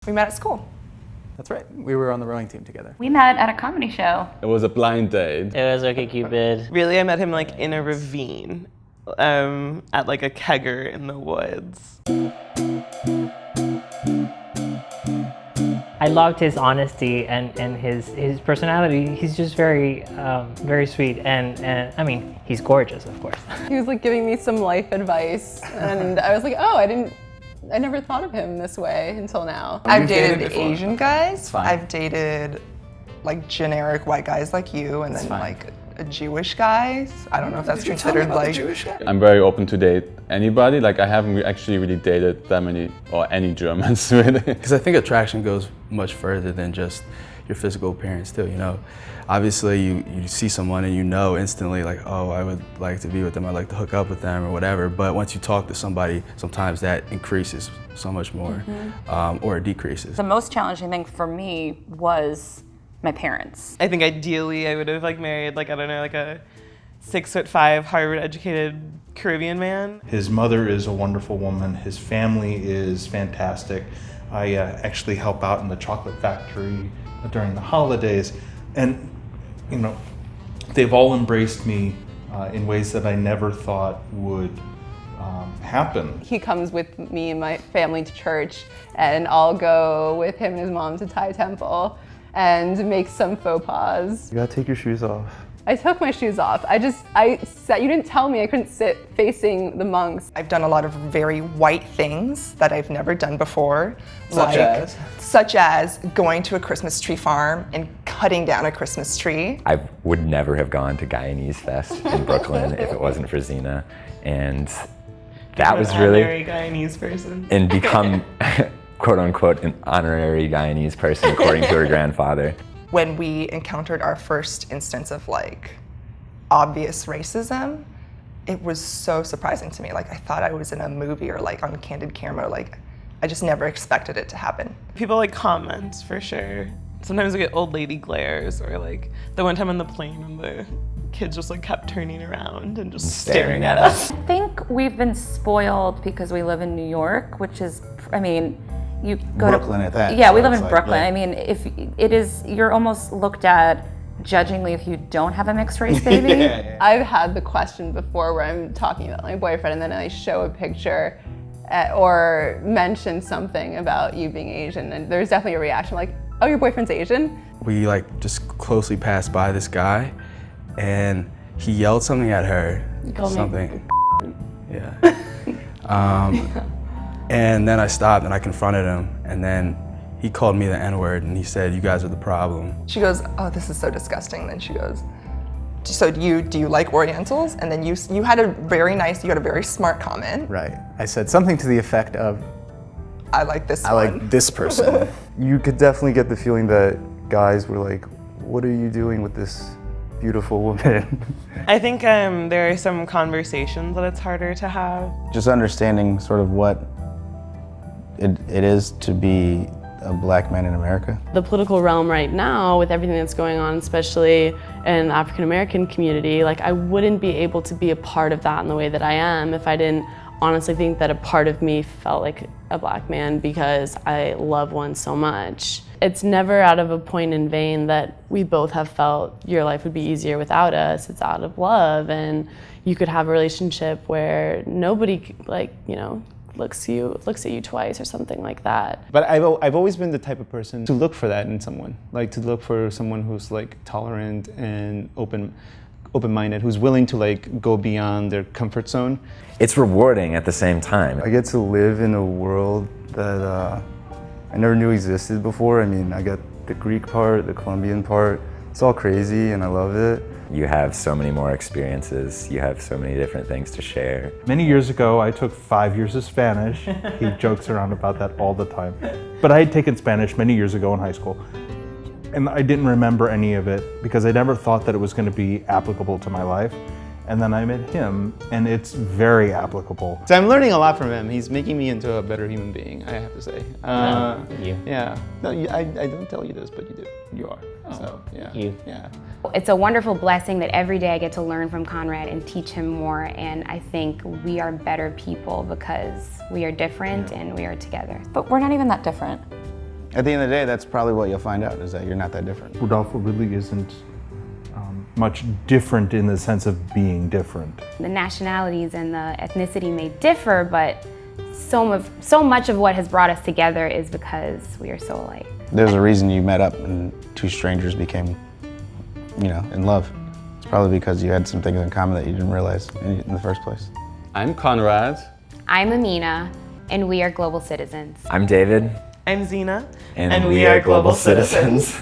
We met at school. That's right. We were on the rowing team together. We met at a comedy show. It was a blind date. It was OkCupid. Really, I met him like in a ravine, at like a kegger in the woods. I loved his honesty and his personality. He's just very sweet and I mean, he's gorgeous, of course. He was like giving me some life advice and I was like, oh, I never thought of him this way until now. I've dated Asian guys. Fine. I've dated like generic white guys like you, and then like a Jewish guy. I don't know if that's considered like. Jewish guy? I'm very open to date anybody. Like I haven't actually really dated that many or any Germans really. Because I think attraction goes much further than just your physical appearance too, you know. Obviously you see someone and you know instantly like, oh, I would like to be with them, I'd like to hook up with them or whatever. But once you talk to somebody, sometimes that increases so much more, or it decreases. The most challenging thing for me was my parents. I think ideally I would have like married like, I don't know, like a 6'5" Harvard-educated Caribbean man. His mother is a wonderful woman. His family is fantastic. I actually help out in the chocolate factory during the holidays. And, you know, they've all embraced me in ways that I never thought would happen. He comes with me and my family to church and I'll go with him and his mom to Thai temple and make some faux pas. You gotta take your shoes off. I took my shoes off. I sat, you didn't tell me I couldn't sit facing the monks. I've done a lot of very white things that I've never done before. Such as going to a Christmas tree farm and cutting down a Christmas tree. I would never have gone to Guyanese Fest in Brooklyn if it wasn't for Zena. And that was really... Honorary Guyanese person. And become, quote unquote, an honorary Guyanese person according to her grandfather. When we encountered our first instance of like obvious racism, it was so surprising to me. Like I thought I was in a movie or like on candid camera. Like I just never expected it to happen. People like comment for sure. Sometimes we get old lady glares, or like the one time on the plane when the kids just like kept turning around and just staring at us. I think we've been spoiled because we live in New York, which is, I mean, you go Brooklyn at that. Yeah, So we live it's in like, Brooklyn. yeah. I mean, if it is, you're almost looked at judgingly if you don't have a mixed race baby. I've had the question before where I'm talking about my boyfriend and then I show a picture or mention something about you being Asian, and there's definitely a reaction like, oh, your boyfriend's Asian? We like just closely passed by this guy and he yelled something at her. You called something. Yeah. And then I stopped and I confronted him, and then he called me the N-word and he said, you guys are the problem. She goes, oh, this is so disgusting. Then she goes, so do you like Orientals? And then you had a very smart comment. Right. I said something to the effect of, I like this I one. like this person. You could definitely get the feeling that guys were like, what are you doing with this beautiful woman? I think there are some conversations that it's harder to have. Just understanding sort of what it is to be a black man in America. The political realm right now, with everything that's going on, especially in the African American community, like I wouldn't be able to be a part of that in the way that I am if I didn't honestly think that a part of me felt like a black man because I love one so much. It's never out of a point in vain that we both have felt your life would be easier without us. It's out of love, and you could have a relationship where nobody, like, you know, looks at you twice or something like that. But I've always been the type of person to look for that in someone, like to look for someone who's like tolerant and open-minded, who's willing to like go beyond their comfort zone. It's rewarding at the same time. I get to live in a world that I never knew existed before. I mean, I got the Greek part, the Colombian part. It's all crazy and I love it. You have so many more experiences. You have so many different things to share. Many years ago, I took 5 years of Spanish. He jokes around about that all the time. But I had taken Spanish many years ago in high school. And I didn't remember any of it because I never thought that it was going to be applicable to my life. And then I met him, and it's very applicable. So I'm learning a lot from him. He's making me into a better human being, I have to say. You. Yeah. No, I don't tell you this, but you do. You are. Oh, so, yeah. you. Yeah. It's a wonderful blessing that every day I get to learn from Conrad and teach him more, and I think we are better people because we are different and we are together. But we're not even that different. At the end of the day, that's probably what you'll find out, is that you're not that different. Rodolfo really isn't much different in the sense of being different. The nationalities and the ethnicity may differ, but so much of what has brought us together is because we are so alike. There's a reason you met up and two strangers became, in love. It's probably because you had some things in common that you didn't realize in the first place. I'm Conrad. I'm Amina, and we are global citizens. I'm David. I'm Zena. And we are global citizens.